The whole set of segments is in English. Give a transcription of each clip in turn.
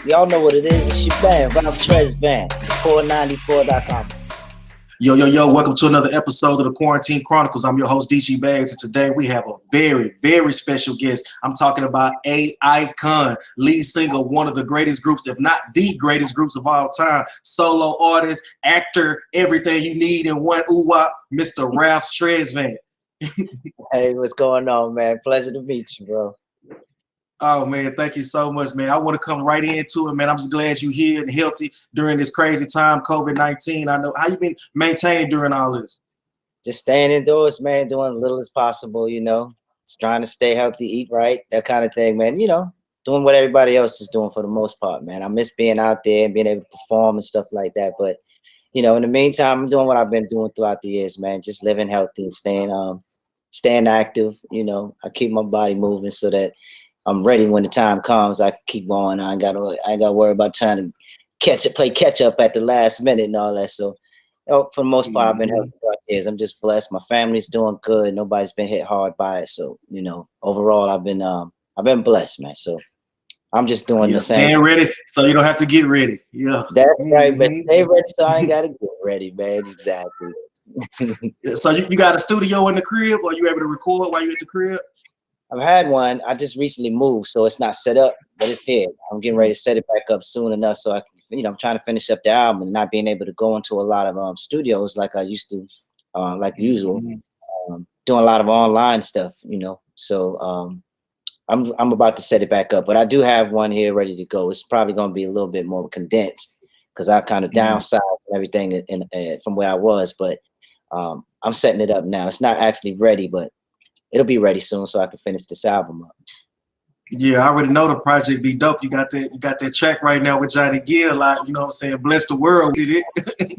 Y'all know what it is. It's your band, Ralph Tresvant, 494.com. Yo, welcome to another episode of the Quarantine Chronicles. I'm your host, DG Bags, and today we have a very, very special guest. I'm talking about A-Icon, lead singer, one of the greatest groups, if not the greatest groups of all time, solo artist, actor, everything you need in one ooh-wop, Mr. Ralph Tresvant. Hey, what's going on, man? Pleasure to meet you, bro. Oh, man, thank you so much, man. I want to come right into it, man. I'm just glad you're here and healthy during this crazy time, COVID-19. I know. How you been maintaining during all this? Just staying indoors, man, doing as little as possible, you know. Just trying to stay healthy, eat right, that kind of thing, man. You know, doing what everybody else is doing for the most part, man. I miss being out there and being able to perform and stuff like that. But, you know, in the meantime, I'm doing what I've been doing throughout the years, man. Just living healthy and staying active, you know. I keep my body moving so that I'm ready when the time comes. I can keep going. I ain't gotta worry about trying to play catch up at the last minute and all that. So, you know, for the most part, I've been healthy for years. I'm just blessed. My family's doing good. Nobody's been hit hard by it. So, you know, overall, I've been blessed, man. So, I'm just doing the same. Staying ready, so you don't have to get ready. Yeah, that's right. But stay ready, so I ain't gotta get ready, man. Exactly. So you got a studio in the crib, or you able to record while you at the crib? I've had one. I just recently moved, so it's not set up, but it's there. I'm getting ready to set it back up soon enough so I can, you know, I'm trying to finish up the album and not being able to go into a lot of studios like I used to, like usual, doing a lot of online stuff, you know. So I'm about to set it back up, but I do have one here ready to go. It's probably going to be a little bit more condensed because I kind of downsized and everything from where I was, but I'm setting it up now. It's not actually ready, but it'll be ready soon so I can finish this album up. Yeah, I already know the project be dope. You got that track right now with Johnny Gill, like, you know what I'm saying, bless the world with it.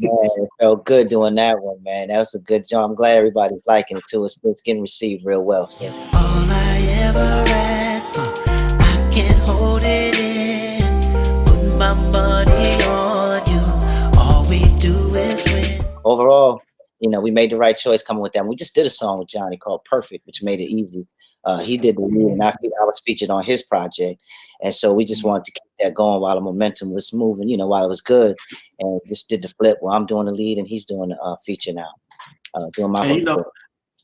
Man, it felt good doing that one, man. That was a good job. I'm glad everybody's liking it too. It's getting received real well. So. All I ever ask for, I can't hold it in. Put my money on you. All we do is win. Overall, you know, we made the right choice coming with that. We just did a song with Johnny called Perfect, which made it easy. He did the lead, and I was featured on his project. And so we just wanted to keep that going while the momentum was moving, you know, while it was good. And just did the flip where I'm doing the lead and he's doing the feature now. Doing my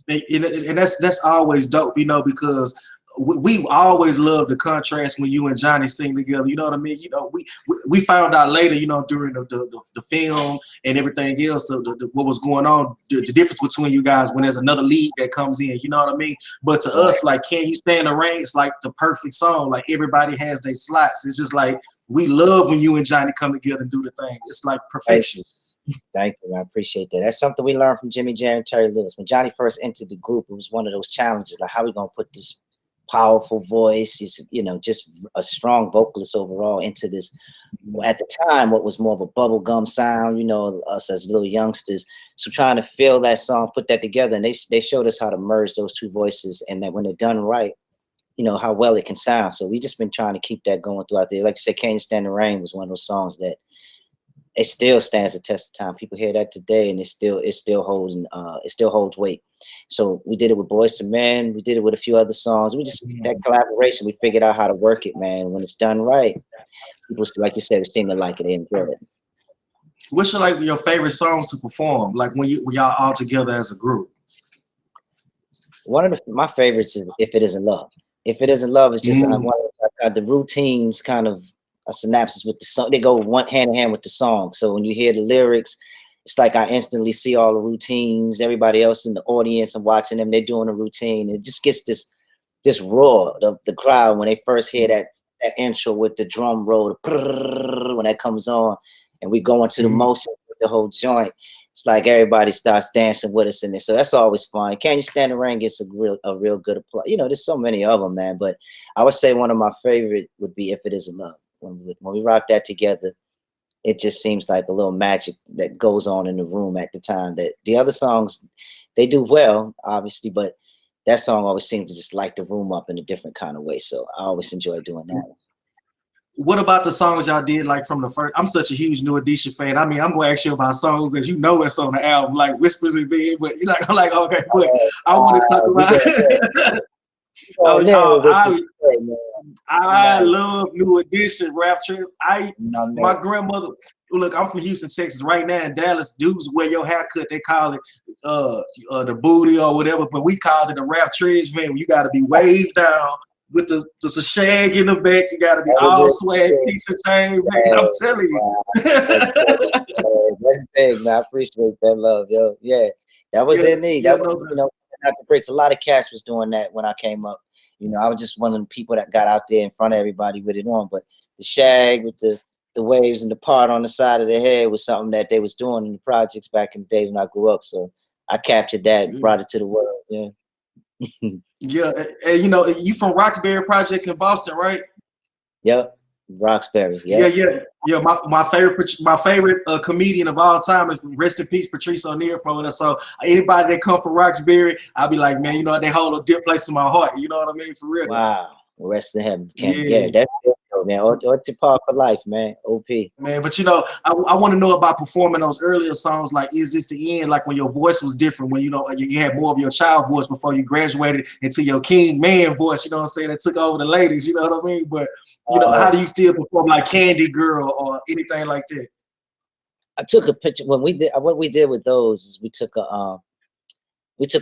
and that's always dope, you know, because we always love the contrast when you and Johnny sing together. You know what I mean? You know, we found out later, you know, during the film and everything else, what was going on, the difference between you guys when there's another lead that comes in. You know what I mean? But to us, like, Can You Stand the Rain? It's like the perfect song. Like, everybody has their slots. It's just like we love when you and Johnny come together and do the thing. It's like perfection. Thank you. I appreciate that. That's something we learned from Jimmy Jam and Terry Lewis. When Johnny first entered the group, it was one of those challenges, like, how we gonna put this powerful voice, he's, you know, just a strong vocalist overall into this, at the time, what was more of a bubblegum sound, you know, us as little youngsters. So trying to fill that song, put that together, and they showed us how to merge those two voices, and that when they're done right, you know, how well it can sound. So we just been trying to keep that going throughout there. Like you said, Can You Stand the Rain was one of those songs that it still stands the test of time. People hear that today, and it still holds weight. So we did it with Boyz II Men. We did it with a few other songs. We just that collaboration. We figured out how to work it, man. When it's done right, people still, like you said, seem to like it. They enjoy it. What's your favorite songs to perform? Like when y'all all together as a group. One of my favorites is "If It Isn't Love." "If It Isn't Love" is just one of the routines, kind of a synopsis with the song. They go hand in hand with the song. So when you hear the lyrics, it's like I instantly see all the routines, everybody else in the audience and watching them, they're doing a routine. It just gets this roar of the crowd when they first hear that intro with the drum roll, when that comes on, and we go into the motion with the whole joint. It's like everybody starts dancing with us in it. So that's always fun. Can You Stand the Rain gets a real good applause. You know, there's so many of them, man. But I would say one of my favorite would be "If It Isn't Love." When we rock that together, it just seems like a little magic that goes on in the room at the time. That the other songs, they do well, obviously, but that song always seems to just light the room up in a different kind of way. So I always enjoy doing that. What about the songs y'all did, like, from the first? I'm such a huge New Edition fan. I mean, I'm going to ask you about songs that you know it's on the album, like Whispers in Bed, but you're like, I'm like, okay, but I want to talk about Oh, Oh, with the shit, man. I Nice. love New Edition rap trip. My My man. grandmother. Look, I'm from Houston, Texas. Right now in Dallas, dudes wear your haircut. They call it the booty or whatever, but we called it a rap trees, man. You got to be waved down with the just a shag in the back. You got to be That was all it. swag, piece of chain, man. I'm Yeah, telling wow. That's you. big. That's big, man. I appreciate that love, yo. Yeah, that was Yeah, in need. yeah, That was, no, not the bricks. A lot of cats was doing that when I came up. I was just one of the people that got out there in front of everybody with it on. But the shag with the waves and the part on the side of the head was something that they was doing in the projects back in the day when I grew up. So I captured that and brought it to the world. Yeah. yeah. And you from Roxbury Projects in Boston, right? Yep. Roxbury. Yeah, Yep. yeah, yeah. My favorite comedian of all time is rest in peace Patrice O'Neal from us. So anybody that come from Roxbury, I'll be like, man, they hold a deep place in my heart. You know what I mean? For real. Wow. Rest in heaven. Can't. Yeah, Yeah, that's it, though, man. Or to par for life, man. OP. man. But I want to know about performing those earlier songs. Like, is this the end? Like when your voice was different, when you had more of your child voice before you graduated into your king man voice. You know what I'm saying? That took over the ladies. You know what I mean? But Uh, how do you still perform like Candy Girl or anything like that? I took a picture when we did what we did with those is we took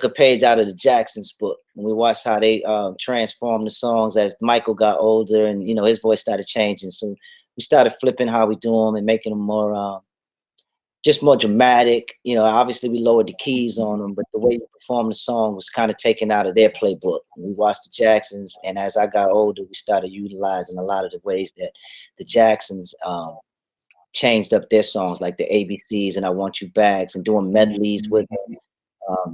a page out of the Jacksons book and we watched how they transformed the songs as Michael got older and his voice started changing. So we started flipping how we do them and making them more just more dramatic. Obviously we lowered the keys on them, but the way we performed the song was kind of taken out of their playbook. And we watched the Jacksons, and as I got older, we started utilizing a lot of the ways that the Jacksons changed up their songs, like the ABCs and I Want You Bags, and doing medleys with them.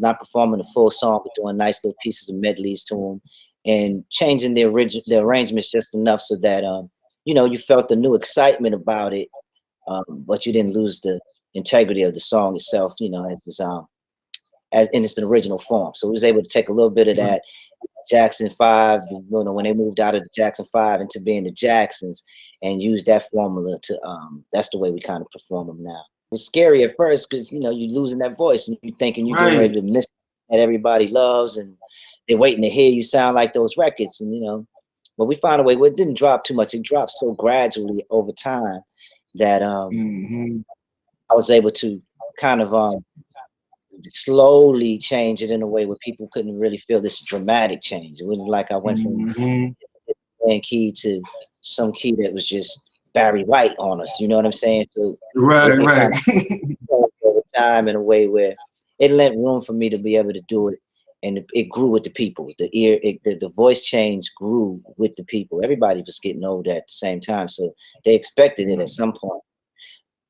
Not performing the full song, but doing nice little pieces of medleys to them, and changing the arrangements just enough so that you felt the new excitement about it, but you didn't lose the integrity of the song itself. As in its original form. So we was able to take a little bit of that Jackson 5, when they moved out of the Jackson 5 into being the Jacksons, and use that formula to that's the way we kind of perform them now. It was scary at first because you're losing that voice and you're thinking you're getting Right. ready to miss that everybody loves, and they're waiting to hear you sound like those records. But we found a way where it didn't drop too much. It dropped so gradually over time that Hmm. I was able to kind of slowly change it in a way where people couldn't really feel this dramatic change. It wasn't like I went from Hmm. playing key to some key that was just Barry White on us. You know what I'm saying? So Right, it right. kind of changed over time in a way where it lent room for me to be able to do it, and it grew with the people. The voice change grew with the people. Everybody was getting older at the same time, so they expected it at some point.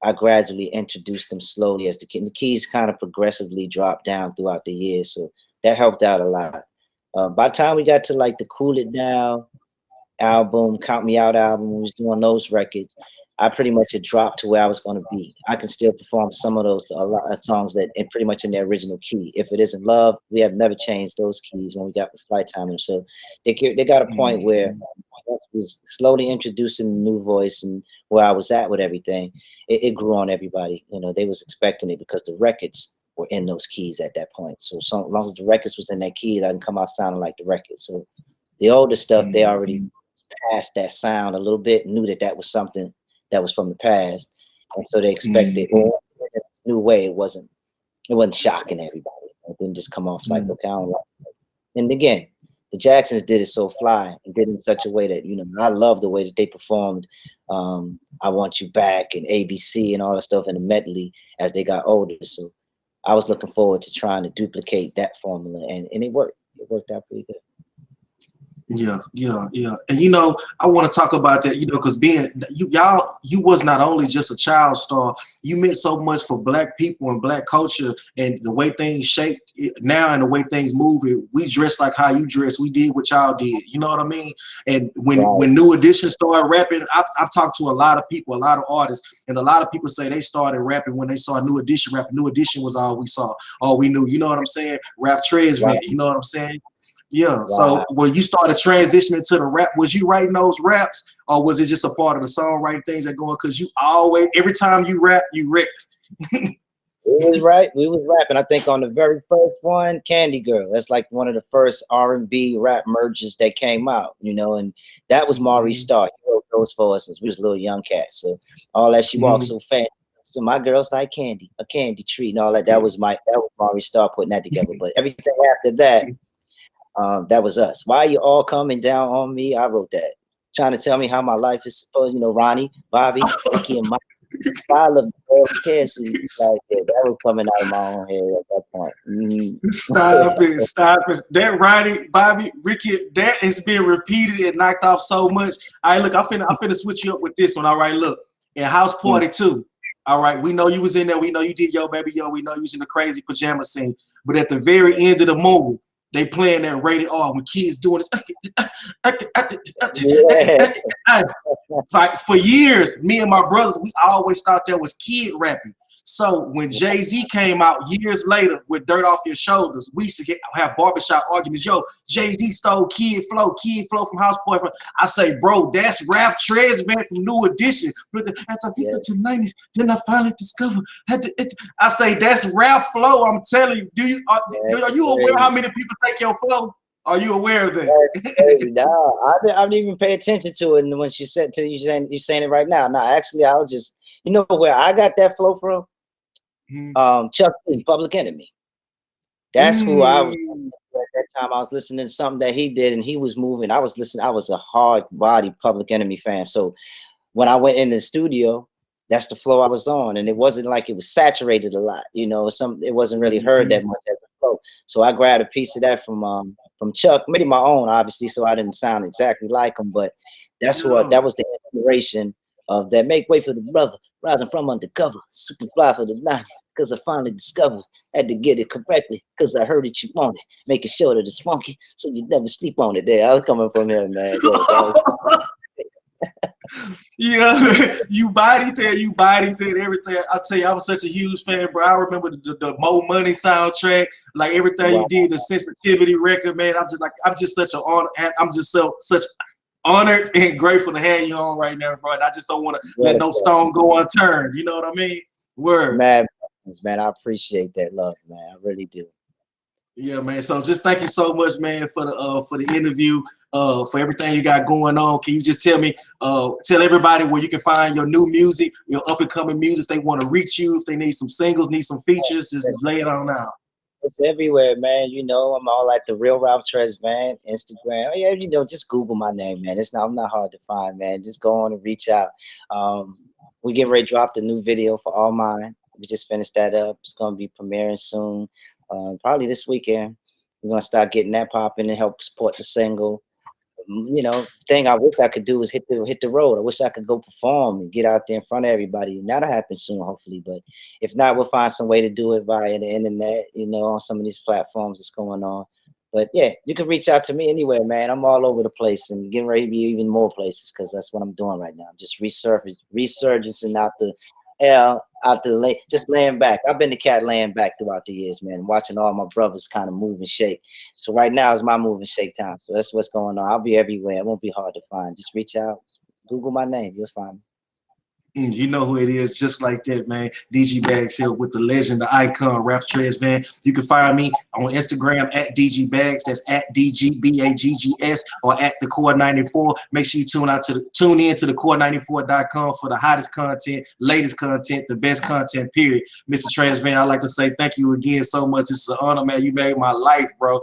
I gradually introduced them slowly as the keys kind of progressively dropped down throughout the years, so that helped out a lot. By the time we got to like the Cool It Down album, Count Me Out album, we was doing those records, I pretty much had dropped to where I was going to be. I can still perform some of those a lot of songs that in pretty much in their original key. If It Isn't Love, we have never changed those keys when we got with Flight Time. And so they got a point where I was slowly introducing the new voice, and where I was at with everything, it grew on everybody. They was expecting it because the records were in those keys at that point. So long as the records was in that key, I can come out sounding like the record. So the older stuff, they already passed that sound a little bit, knew that was something that was from the past, and so they expected, or in a new way, it wasn't shocking everybody. It didn't just come off like, okay, I don't like it. And again, the Jacksons did it so fly and did it in such a way that I love the way that they performed I Want You Back and ABC and all that stuff in a medley as they got older. So I was looking forward to trying to duplicate that formula, and it worked. It worked out pretty good. Yeah, yeah, yeah. And I want to talk about that, because being you was not only just a child star, you meant so much for Black people and Black culture and the way things shaped now and the way things move. We dress like how you dress. We did what y'all did. You know what I mean? And when New Edition started rapping, I've talked to a lot of people, a lot of artists, and a lot of people say they started rapping when they saw New Edition rapping. New Edition was all we saw, all we knew. You know what I'm saying? Rap Tresvant. You know what I'm saying? Yeah. So when you started transitioning to the rap, was you writing those raps, or was it just a part of the songwriting things that going? Because you always, every time you rap, you wrecked. was right. We was rapping. I think on the very first one, Candy Girl. That's like one of the first R&B rap merges that came out, you know, and that was Maurice Mhm. Starr. He wrote those for us since we was little young cats. So all that she walks Mhm. so fast. So my girl's like candy, a candy treat, and all that. That was Maurice Starr putting that together. But everything after that, that was us. Why are you all coming down on me? I wrote that. Trying to tell me how my life is supposed, you know, Ronnie, Bobby, Ricky, and Mike. I love the kids. Like, yeah, that was coming out of my own head at that point. Stop it, stop it. That Roddy, Bobby, Ricky, that is being repeated and knocked off so much. All right, look, I'm finna switch you up with this one. All right, look. In House Party 2, all right, we know you was in there. We know you did Yo Baby Yo. We know you was in the crazy pajama scene. But at the very end of the movie, they playing that rated R when kids doing this. Yeah. Like for years, me and my brothers, we always thought that was kid rapping. So when Jay-Z came out years later with Dirt Off Your Shoulders, we used to have barbershop arguments. Yo, Jay-Z stole Kid Flow from House Party. I say, bro, that's Ralph Tresvant from New Edition. But after I hit the 290s, then I finally discovered. I say, that's Ralph Flow. I'm telling you, are you aware how many people take your flow? Are you aware of that? No, I didn't even pay attention to it. And when she said to you saying it right now. No, actually, I was just, you know, where I got that flow from. Chuck D, Public Enemy. That's who I was at that time. I was listening to something that he did, and he was moving. I was listening. I was a hard body Public Enemy fan. So when I went in the studio, that's the flow I was on, and it wasn't like it was saturated a lot. You know, it wasn't really heard that much as a flow. So I grabbed a piece of that from Chuck, made my own, obviously, so I didn't sound exactly like him, but that was the inspiration of that. Make way for the brother, rising from undercover, super fly for the night. Cause I finally discovered, had to get it correctly. Cause I heard it, you want it, making sure that it's funky, so you never sleep on it. There, I was coming from him, man. Yeah, you bodied it, everything. I tell you, I was such a huge fan, bro. I remember the Mo Money soundtrack, like everything you did, the Sensitivity record, man. I'm just such an honor. I'm just such honored and grateful to have you on right now, bro. And I just don't want to let no stone go unturned. You know what I mean? Word. Man, I appreciate that love, man. I really do. Yeah, man. So just thank you so much, man, for the interview, for everything you got going on. Can you just tell everybody where you can find your new music, your up and coming music, if they want to reach you, if they need some singles, need some features, just lay it on out. It's everywhere, man. You know, I'm all like the real Ralph Tresvant, Instagram. Oh, yeah, you know, just Google my name, man. I'm not hard to find, man. Just go on and reach out. We get ready to drop the new video for All Mine. We just finished that up. It's gonna be premiering soon. Probably this weekend. We're gonna start getting that popping and help support the single. You know, thing I wish I could do is hit the road. I wish I could go perform and get out there in front of everybody. And that'll happen soon, hopefully. But if not, we'll find some way to do it via the internet, you know, on some of these platforms that's going on. But yeah, you can reach out to me anywhere, man. I'm all over the place and getting ready to be even more places because that's what I'm doing right now. I'm just resurging out the just laying back. I've been the cat laying back throughout the years, man, watching all my brothers kind of move and shake. So right now is my move and shake time. So that's what's going on. I'll be everywhere. It won't be hard to find. Just reach out, Google my name, you'll find me. You know who it is, just like that, man. DG Bags here with the legend, the icon, Ralph Tresvant. You can find me on Instagram at DG Bags. That's at DGBAGGS or at the Core 94. Make sure you tune in to the core94.com for the hottest content, latest content, the best content, period. Mr. Tresvant, I'd like to say thank you again so much. It's an honor, man. You made my life, bro.